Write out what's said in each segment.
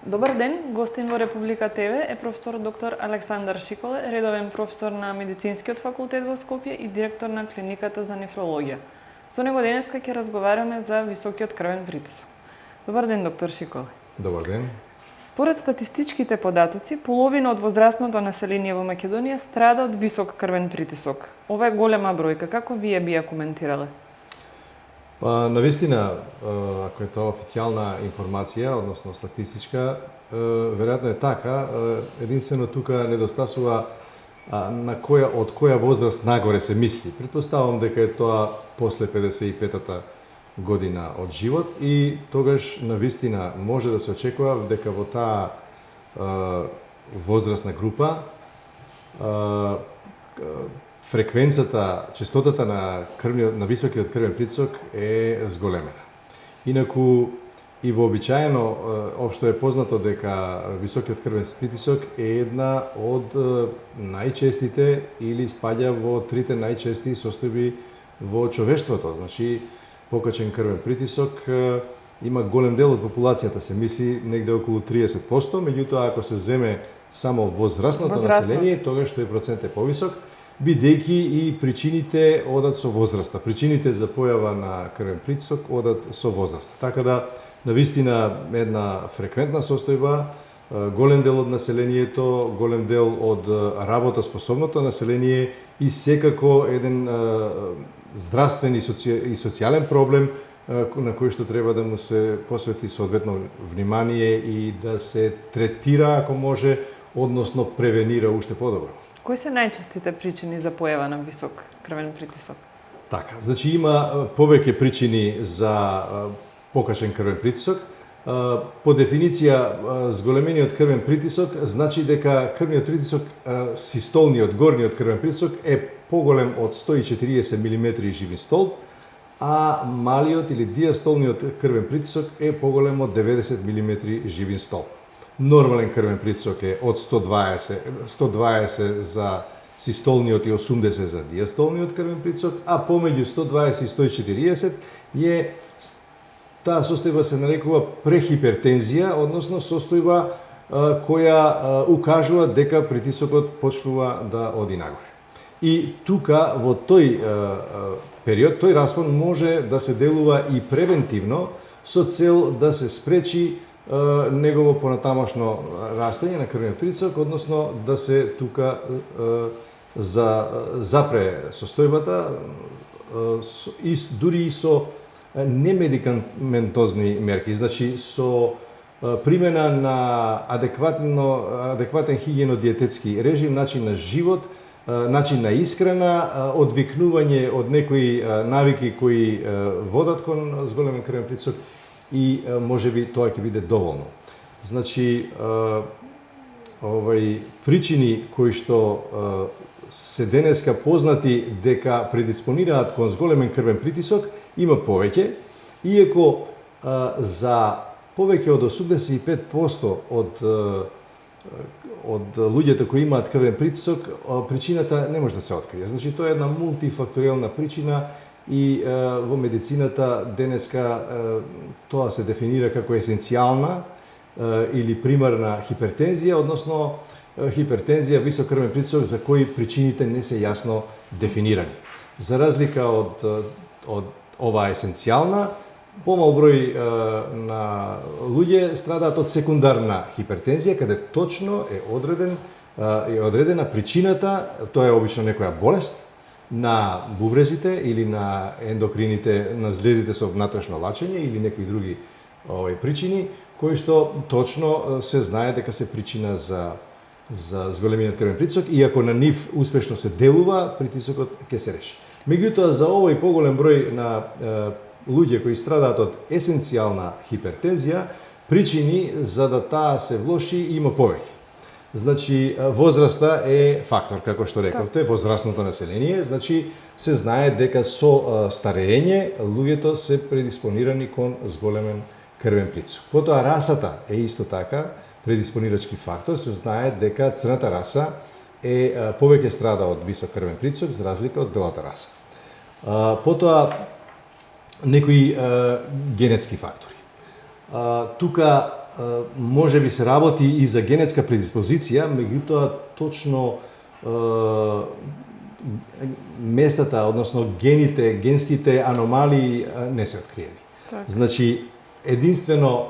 Добар ден, гостин во Република ТВ е професор доктор Александар Шиколе, редовен професор на Медицинскиот факултет во Скопје и директор на клиниката за нефрологија. Со него денеска ќе разговараме за високиот крвен притисок. Добар ден, доктор Шиколе. Добар ден. Според статистичките податоци, половина од возрастното население во Македонија страда од висок крвен притисок. Ова е голема бројка, како вие би ја коментирале? Па, навистина, ако е тоа официјална информација, односно статистичка, веројатно е така. Единствено тука недостасува од која возраст нагоре се мисли. Предпоставам дека е тоа после 55-та година од живот и тогаш навистина може да се очекува дека во таа возрастна група фреквенцата, честотата на високиот крвен притисок е зголемена. Инаку и вообичаено општо е познато дека високиот крвен притисок е една од најчестите или спаѓа во трите најчести состојби во човештвото. Значи, покачен крвен притисок има голем дел од популацијата, се мисли негде околу 30%, меѓутоа ако се земе само возрастното население, тогаш тој процент е повисок, бидејќи и причините одат со возраста. Причините за појава на крвен притисок одат со возраста. Така да, навистина, една фреквентна состојба, голем дел од населението, голем дел од работоспособното население и секако еден здравствен и социјален проблем на кој што треба да му се посвети соодветно внимание и да се третира, ако може, односно превенира уште подобро. Кои се најчестите причини за појава на висок крвен притисок? Така, значи има повеќе причини за покачен крвен притисок. По дефиниција, зголемениот крвен притисок значи дека крвниот притисок, систолниот, горниот крвен притисок е поголем од 140 мм живи столб, а малиот или диастолниот крвен притисок е поголем од 90 мм живин столб. Нормален крвен притисок е од 120 за систолниот и 80 за диастолниот крвен притисок, а помеѓу 120 и 140 е таа состојба се нарекува прехипертензија, односно состојба која укажува дека притисокот почнува да оди нагоре. И тука во тој период, тој распон може да се делува и превентивно со цел да се спречи негово понатамошно растење на крвниот притисок, односно да се тука запре состојбата и дури и со немедикаментозни мерки, значи со примена на адекватен хигиено-диететски режим, начин на живот, начин на исхрана, одвикнување од некои навики кои водат кон зголемен крвен притисок и можеби тоа ќе биде доволно. Значи, причини кои што се денеска познати дека предиспонираат кон зголемен крвен притисок има повеќе, иако за повеќе од 85% од луѓето кои имаат крвен притисок, причината не може да се открие. Значи, тоа е една мултифакторијална причина и во медицината денеска тоа се дефинира како есенцијална или примарна хипертензија, односно хипертензија, висок крвен притисок за кои причините не се јасно дефинирани. За разлика од оваа есенцијална, помал број на луѓе страдаат од секундарна хипертензија, каде точно е одредена причината, тоа е обично некоја болест на бубрезите или на ендокрините, на злезите со внатрешно лачење или некои други причини, кои што точно се знае дека се причина за зголемениот крвен притисок и ако на нив успешно се делува, притисокот ќе се реши. Меѓутоа, за овој поголем број на луѓе кои страдаат од есенцијална хипертензија, причини за да таа се влоши има повеќе. Значи, возраста е фактор, како што рековте, возрастното население, значи се знае дека со старење луѓето се предиспонирани кон зголемен крвен притисок. Потоа расата е исто така предиспонирачки фактор, се знае дека црната раса е повеќе страда од висок крвен притисок за разлика од белата раса. Потоа некои генетски фактори. Тука може би се работи и за генетска предиспозиција, меѓутоа точно местата, односно гените, генските аномалии не се откриени. Так. Значи, единствено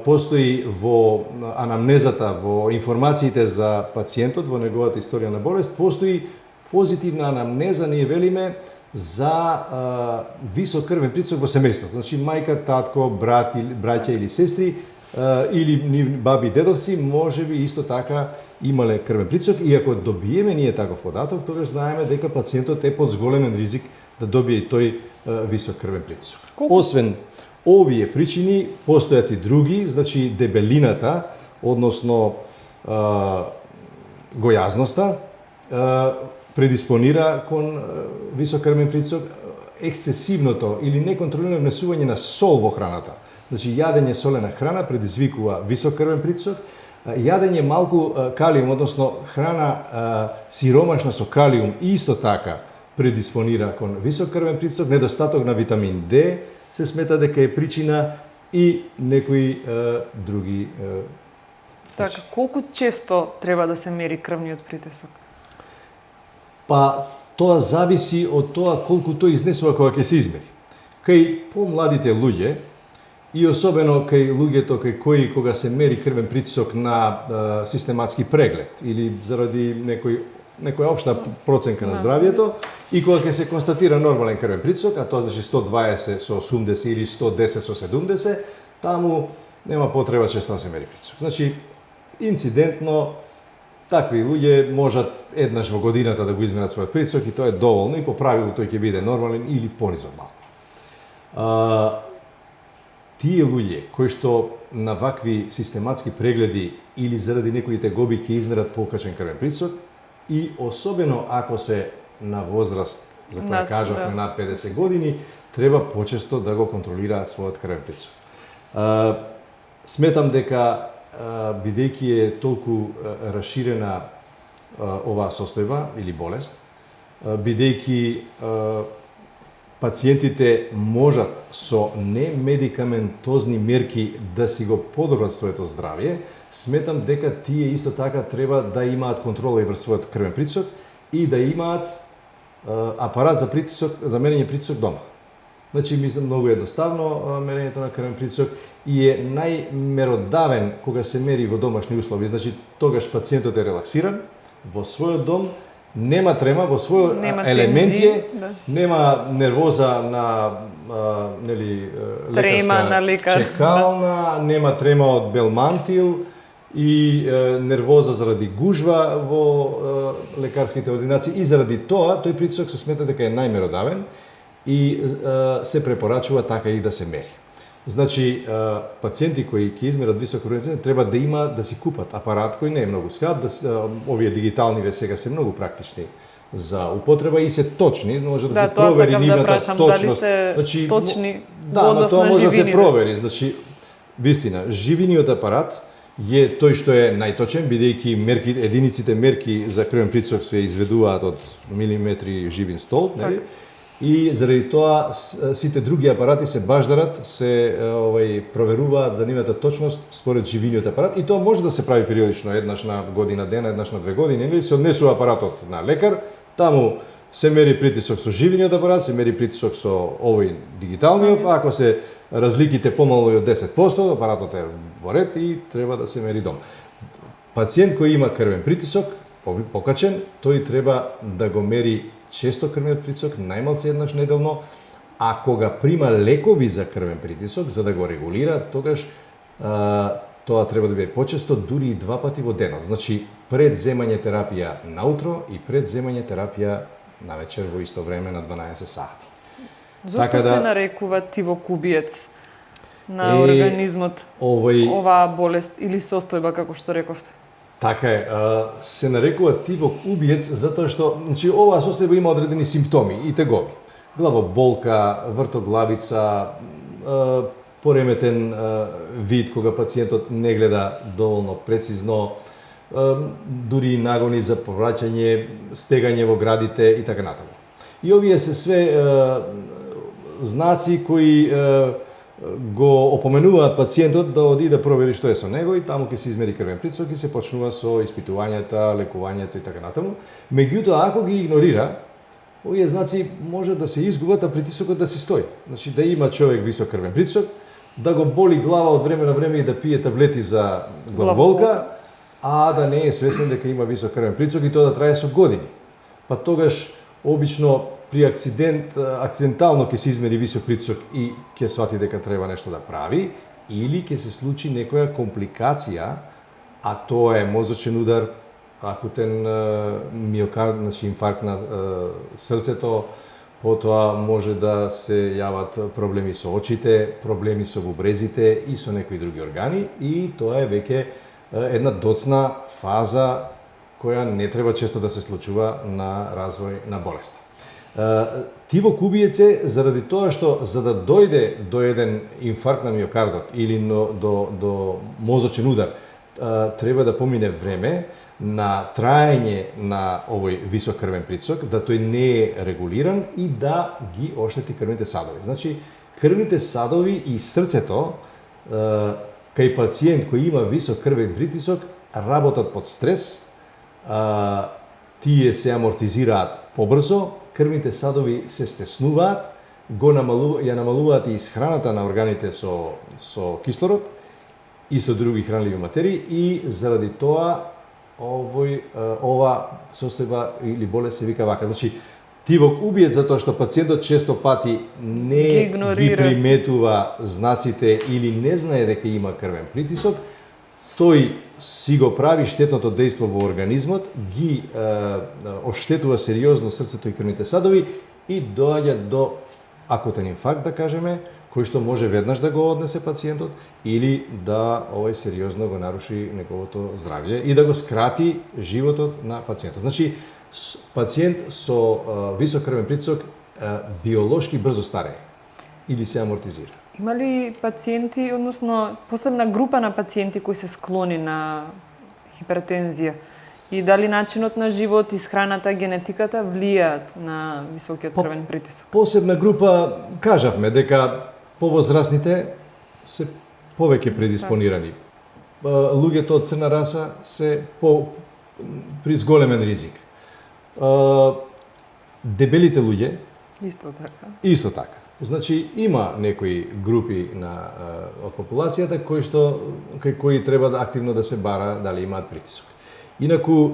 постои во анамнезата, во информациите за пациентот, во неговата историја на болест, постои позитивна анамнеза, ние велиме, за висок крвен притисок во семејството. Значи, мајка, татко, браќа или сестри, или баби и дедовци, може би исто така имале крвен притисок, и ако добиеме ние таков податок, тогаш знаеме дека пациентот е под зголемен ризик да добие и тој висок крвен притисок. Освен овие причини, постојат и други, значи дебелината, односно гојазноста, предиспонира кон висок крвен притисок, ексцесивното или неконтролирано внесување на сол во храната. Значи, јадење солена храна предизвикува висок крвен притисок, јадење малку калиум, односно храна сиромашна со калиум, исто така предиспонира кон висок крвен притисок, недостаток на витамин Д се смета дека е причина и некои други Така, колку често треба да се мери крвниот притисок? Па, тоа зависи од тоа колку тој изнесува кога ќе се измери. Кај помладите луѓе, и особено кај луѓето кај кои кога се мери крвен притисок на систематски преглед или заради некоја општа проценка на здравието, и кога ќе се констатира нормален крвен притисок, а тоа значи 120 со 80 или 110 со 70, таму нема потреба често да се мери притисок. Значи, инцидентно, такви луѓе можат еднаш во годината да го измерат својот притисок, и тоа е доволно, и по правило тој ќе биде нормален или понизок малку. Тие луѓе кои што на вакви систематски прегледи или заради некои тегоби ќе измерат покачен крвен притисок, и особено ако се на возраст, за која кажавме, над 50 години, треба почесто да го контролираат својот крвен притисок. Сметам дека бидејќи е толку расширена оваа состојба или болест, бидејќи пациентите можат со немедикаментозни мерки да си го подобрат своето здравје, сметам дека тие исто така треба да имаат контрола и врз својот крвен притисок и да имаат апарат за притисок, за мерење притисок дома. Значи, мислам, многу едноставно мерењето на крвен притисок, и е најмеродавен кога се мери во домашни услови. Значи, тогаш пациентот е релаксиран во својот дом, нема трема, во свој елементје, нема нервоза на лекарска чекална, нема трема од белмантил и нервоза заради гужва во лекарските ординации, и заради тоа тој притисок се смета дека е најмеродавен и се препорачува така и да се мери. Значи, пациенти кои ќе измерат висок крвен притисок треба да има да си купат апарат кој не е многу скап, овие дигитални сега се многу практични за употреба и се точни, може да се провери нивната точност. Значи, точни да, но тоа може да се провери. Значи, вистина, живиниот апарат е тој што е најточен, бидејќи единиците мерки за крвен притисок се изведуваат од милиметри живин столб, нели? И заради тоа сите други апарати се баждарат, се проверуваат за нивната точност според живиниот апарат, и тоа може да се прави периодично, еднаш на година дена, еднаш на 2 години, или се однесува апаратот на лекар, таму се мери притисок со живиниот апарат, се мери притисок со овој дигиталниот, ако се разликите помало од 10%, апаратот е во ред и треба да се мери дома. Пациент кој има крвен притисок, покачен, тој треба да го мери често крвниот притисок, најмалку еднаш неделно, а кога прима лекови за крвен притисок, за да го регулира, тогаш тоа треба да биде почесто, дури и 2 пати во денот. Значи, пред земање терапија наутро и пред земање терапија навечер во исто време на 12 сати. Зошто се нарекува тивокубиец на организмот оваа болест или состојба, како што рековте? Така е, се нарекува тивок убиец затоа што, значи, оваа состојба има одредени симптоми и тегоби. Главоболка, вртоглавица, пореметен вид кога пациентот не гледа доволно прецизно, дури и нагони за повраќање, стегање во градите и така натаму. И овие се све знаци кои го опоменуваат пациентот да оди да провери што е со него и таму ќе се измери крвен притисок и се почнува со испитувањата, лекувањето и така натаму. Меѓутоа, ако ги игнорира, овие знаци може да се изгубат, а притисокот да си стои. Значи да има човек висок крвен притисок, да го боли глава од време на време и да пие таблети за главоболка, а да не е свесен дека има висок крвен притисок и тоа да трае со години. Па тогаш обично при акцидентално ќе се измери висок притисок и ќе свати дека треба нешто да прави, или ќе се случи некоја компликација, а тоа е мозочен удар, акутен миокард, значи инфаркт на срцето, потоа може да се јават проблеми со очите, проблеми со бубрезите и со некои други органи, и тоа е веќе една доцна фаза која не треба често да се случува на развој на болеста. Тивок убиец е заради тоа што за да дојде до еден инфаркт на миокардот или до мозочен удар, треба да помине време на траење на овој висок крвен притисок, да тој не е регулиран и да ги оштети крвните садови. Значи, крвните садови и срцето кај пациент кој има висок крвен притисок работат под стрес, тие се амортизираат побрзо, крвните садови се стеснуваат, ја намалуваат и исхраната на органите со кислород и со други хранливи материи, и заради тоа ова состојба или болест се вика вака. Значи, тивок убиец затоа што пациентот често пати не ги приметува знаците или не знае дека има крвен притисок, тој си го прави штетното дејство во организмот, ги оштетува сериозно срцето и крвните садови и доаѓа до акутен инфаркт, да кажеме, кој што може веднаш да го однесе пациентот или да сериозно го наруши неговото здравје и да го скрати животот на пациентот. Значи, пациент со висок крвен притисок биолошки брзо старее или се амортизира. Има ли пациенти, односно посебна група на пациенти кои се склони на хипертензија? И дали начинот на живот, исхраната, генетиката влијаат на високиот крвен притисок? Посебна група, кажавме дека повозрастните се повеќе предиспонирани. Луѓето од црна раса се при зголемен ризик. Дебелите луѓе Исто така. Значи, има некои групи од популацијата кај кои треба активно да се бара дали имаат притисок. Инаку,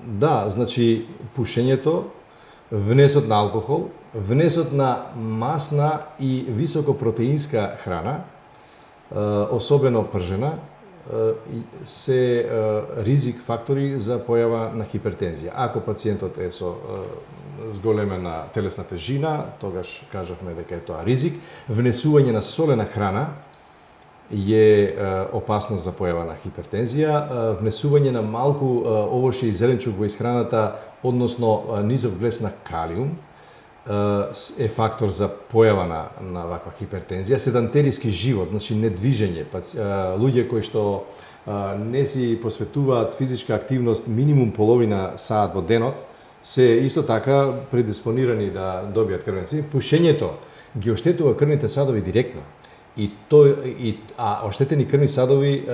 да, значи, пушењето, внесот на алкохол, внесот на масна и високопротеинска храна, особено пржена, се ризик фактори за појава на хипертензија. Ако пациентот е со зголемена телесна тежина, тогаш кажавме дека е тоа ризик. Внесување на солена храна е опасност за појава на хипертензија. Внесување на малку овошје и зеленчук во исхраната, односно низок влез на калиум, е фактор за појава на ваква хипертензија. Седантериски живот, значи недвижење, луѓе кои што не си посветуваат физичка активност минимум половина саат во денот, се исто така предиспонирани да добијат крвен притисок. Пушењето ги оштетува крвните садови директно. А оштетени крвни садови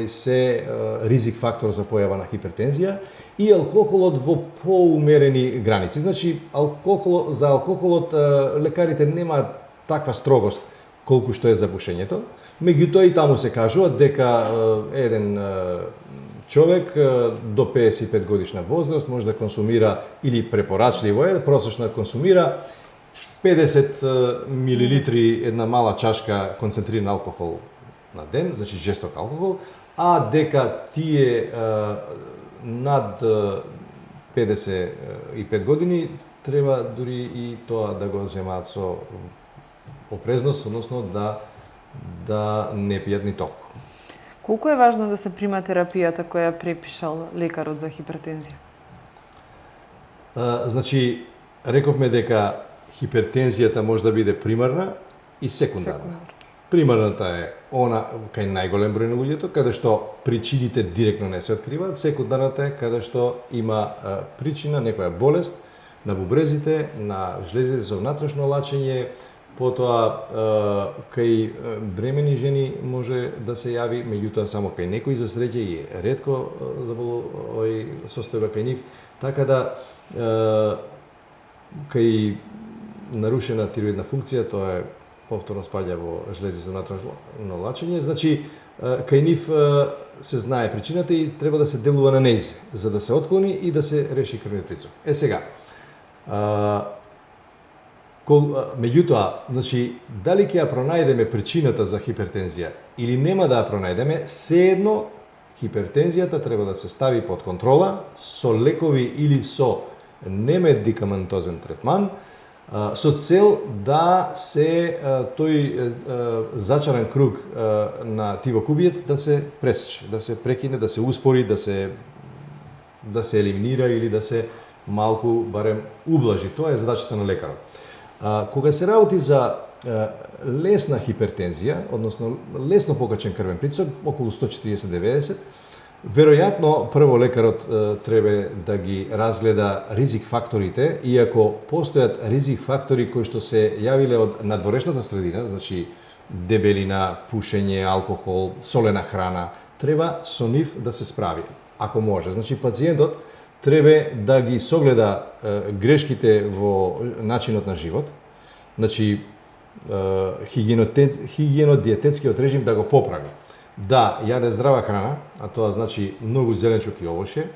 се ризик фактор за појава на хипертензија, и алкохолот во поумерени граници. Значи, за алкохолот лекарите немаат таква строгост колку што е за пушењето. Меѓутоа и таму се кажува дека еден човек до 55 годишна возраст може да консумира, или препорачливо е, просечно да консумира 50 милилитри, една мала чашка концентриран алкохол на ден, значи жесток алкохол, а дека тие над 55 години треба дури и тоа да го земаат со опрезност, односно да не пијат ни толку. Колку е важно да се прима терапијата која препишал лекарот за хипертензија? Значи, рековме дека хипертензијата може да биде примарна и секундарна. Примарната е она кај најголем број на луѓето, каде што причините директно не се откриваат. Секундарната е каде што има причина, некоја болест на бубрезите, на жлезите за внатрешно лачење, Потоа кај бремени жени може да се јави, меѓутоа само кај некои за среќа и ретко состојба кај нив, така да кај нарушена тироидна функција, тоа е повторно спаѓа во жлези за натамно лачење, значи кај нив се знае причината и треба да се делува на нејзе, за да се отклони и да се реши крвниот притисок. Сега, меѓутоа, значи, дали ќе ја пронајдеме причината за хипертензија или нема да ја пронајдеме, seедно хипертензијата треба да се стави под контрола со лекови или со немедикаментозен третман, со цел да се тој зачаран круг на тивокубиец да се пресече, да се прекине, да се успори, да се елиминира или да се малку барем ублажи. Тоа е задачата на лекарот. Кога се работи за лесна хипертензија, односно лесно покачен крвен притисок, околу 140-90, веројатно прво лекарот треба да ги разгледа ризик факторите, иако постојат ризик фактори кои што се јавиле од надворешната средина, значи дебелина, пушење, алкохол, солена храна, треба со нив да се справи, ако може. Значи пациентот треба да ги согледа грешките во начинот на живот, значи хигиено-диететскиот режим да го поправи. Да јаде здрава храна, а тоа значи многу зеленчук и овоше,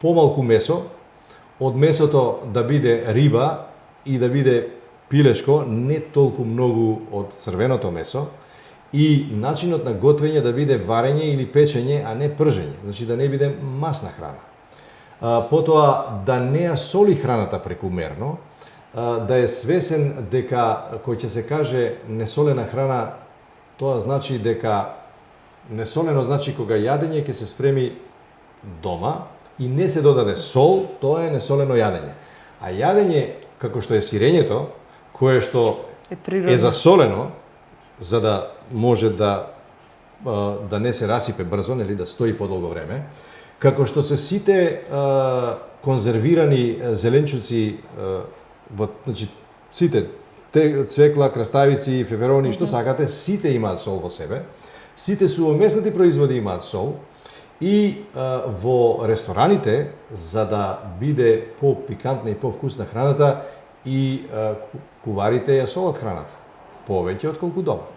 помалку месо, од месото да биде риба и да биде пилешко, не толку многу од црвеното месо, и начинот на готвење да биде варење или печење, а не пржење, значи да не биде масна храна. Потоа да не ја соли храната прекумерно, да е свесен дека кој ќе се каже несолена храна, тоа значи дека несолено значи кога јадење ќе се спреми дома и не се додаде сол, тоа е несолено јадење. А јадење како што е сирењето, кое што е засолено, за да може да не се расипе брзо, нели, да стои подолго време, како што се сите конзервирани зеленчуци, значи сите цвекла, краставици, феферони, што сакате, сите имаат сол во себе. Сите сувомеснати производи имаат сол и во рестораните, за да биде по-пикантна и по-вкусна храната, и куварите ја солат храната повеќе отколку дома.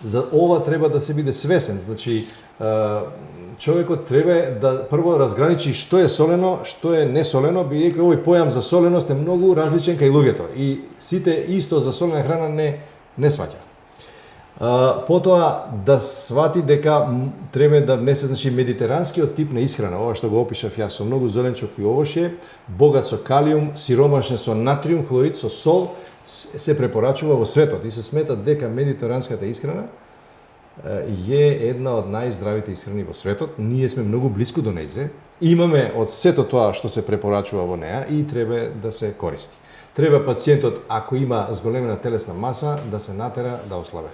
За ова треба да се биде свесен, значи човекот треба да прво разграничи што е солено, што е несолено, бидејќи овој појам за соленост е многу различен кај луѓето и сите исто за солена храна не сваќаат. Потоа да свати дека треба да внесе, значи, медитеранскиот тип на исхрана, ова што го опишав јас, со многу зеленчук и овоше, богат со калиум, сиромашен со натриум хлорид, со сол, се препорачува во светот и се смета дека медитеранската исхрана е една од најздравите исхрани во светот. Ние сме многу блиску до нејзе. Имаме од сето тоа што се препорачува во неа и треба да се користи. Треба пациентот, ако има зголемена телесна маса, да се натера да ослабе.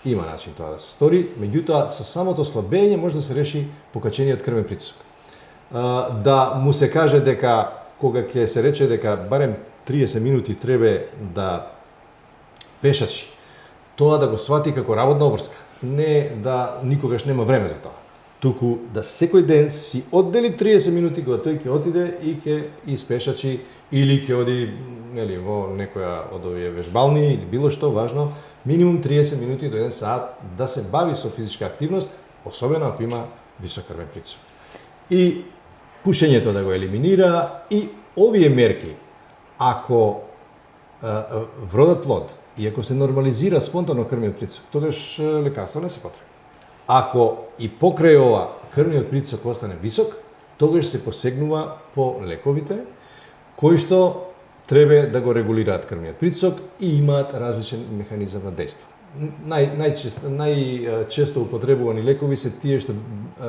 Има начин тоа да се стори, меѓутоа со самото слабење може да се реши покачениот крвен притисок. Да му се каже дека кога ќе се рече дека барем 30 минути треба да пешачи, тоа да го свати како работна обврска, не да никогаш нема време за тоа. Туку да секој ден си оддели 30 минути кога тој ќе отиде и ќе испешачи или ќе оди, нели, во некоја од овие вежбални или било што важно, минимум 30 минути до 1 саат да се бави со физичка активност, особено ако има висок крвен притисок. И пушењето да го елиминира и овие мерки, ако вродат плод и ако се нормализира спонтано крвниот притисок, тогаш лекарства не се потребни. Ако и покрај ова крвниот притисок остане висок, тогаш се посегнува по лековите кои што треба да го регулираат крвниот притисок и имаат различен механизам на дејство. Најчесто употребувани лекови се тие што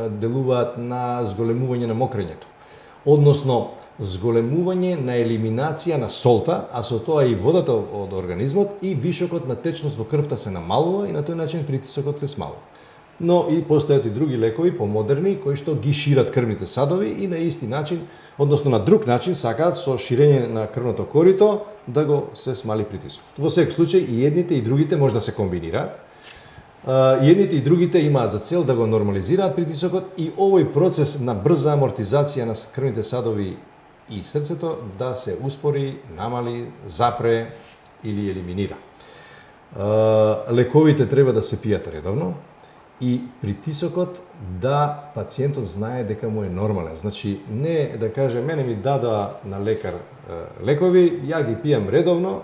делуваат на зголемување на мокрењето, односно зголемување на елиминација на солта, а со тоа и водата од организмот и вишокот на течност во крвта се намалува и на тој начин притисокот се смалува. но и постојат и други лекови помодерни кои што ги шират крвните садови и на исти начин, односно на друг начин сакаат со ширење на крвното корито да го се смали притисок. Во секој случај и едните и другите може да се комбинираат. Едните и другите имаат за цел да го нормализираат притисокот и овој процес на брза амортизација на крвните садови и срцето да се успори, намали, запре или елиминира. Лековите треба да се пијат редовно и притисокот да пациентот знае дека му е нормален. Значи, не да каже, мене ми дадоа на лекар лекови, ја ги пијам редовно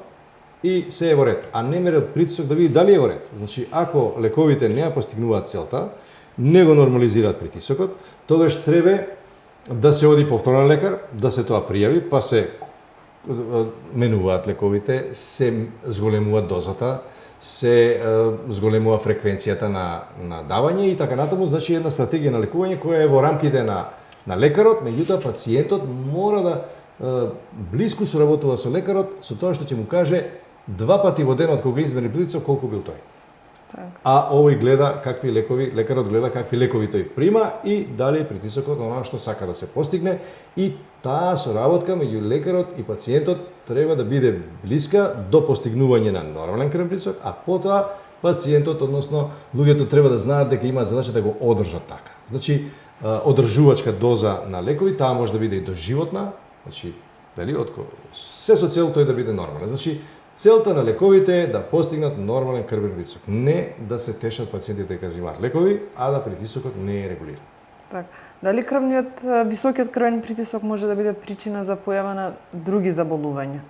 и се е во ред, а не мерат притисок да види дали е во ред. Значи, ако лековите не ја постигнуваат целта, не го нормализираат притисокот, тогаш треба да се оди повторно на лекар, да се тоа пријави, па се менуваат лековите, се зголемува дозата, се зголемува фреквенцијата на давање и така натаму, значи една стратегија на лекување која е во рамките на лекарот, меѓутоа пациентот мора да блиску соработува со лекарот, со тоа што ќе му каже 2 пати во денот кога измери притисок колку бил тој. Так. А овој гледа какви лекови, лекарот гледа какви лекови тој прима и дали притисокот на она што сака да се постигне и таа соработка меѓу лекарот и пациентот треба да биде блиска до постигнување на нормален крвен притисок, а потоа пациентот, односно луѓето треба да знаат дека имаат задача да го одржат така. Значи, одржувачка доза на лекови, таа може да биде и доживотна, значи, дали, се со цел тој да биде нормален. Значи, целта на лековите е да постигнат нормален крвен притисок. Не да се тешат пациентите дека земаат лекови, а да притисокот не е регулиран. Так. Дали високиот крвен притисок може да биде причина за појава на други заболувања?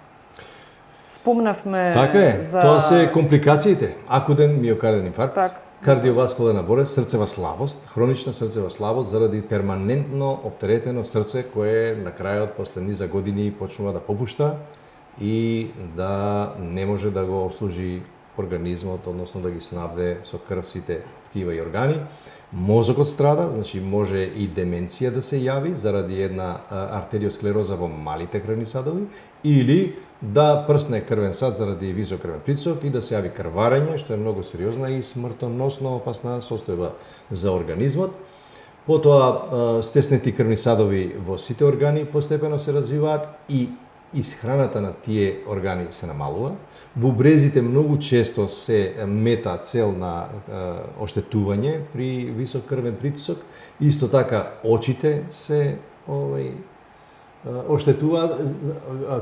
Спомнавме Така е, тоа се компликациите. Акутен миокарден инфаркт, Так. кардиоваскуларна болест, срцева слабост, хронична срцева слабост заради перманентно оптеретено срце кое на крајот после низа години почнува да попушта и да не може да го обслужи организмот, односно да ги снабде со крв сите ткива и органи. Мозокот страда, значи може и деменција да се јави заради една артериосклероза во малите крвни садови или да прсне крвен сад заради висок крвен притисок и да се јави крварење, што е многу сериозна и смртоносно опасна состојба за организмот. Потоа стеснети крвни садови во сите органи постепено се развиваат и исхраната на тие органи се намалува. Бубрезите многу често се мета цел на оштетување при висок крвен притисок. Исто така очите се оштетуваат,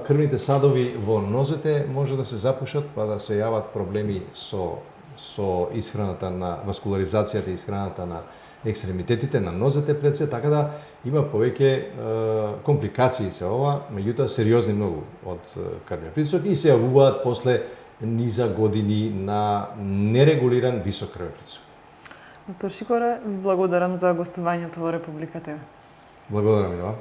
крвните садови во нозете може да се запушат, па да се јават проблеми со исхраната на васкуларизацијата и исхраната на екстремитетите на нозете пред се, така да има повеќе компликации се ова, меѓутоа сериозни многу од крвниот притисок и се јавуваат после низа години на нерегулиран висок крвен притисок. Доктор Шикоре, ви благодарам за гостувањето во Република ТВ. Благодарам, Мила.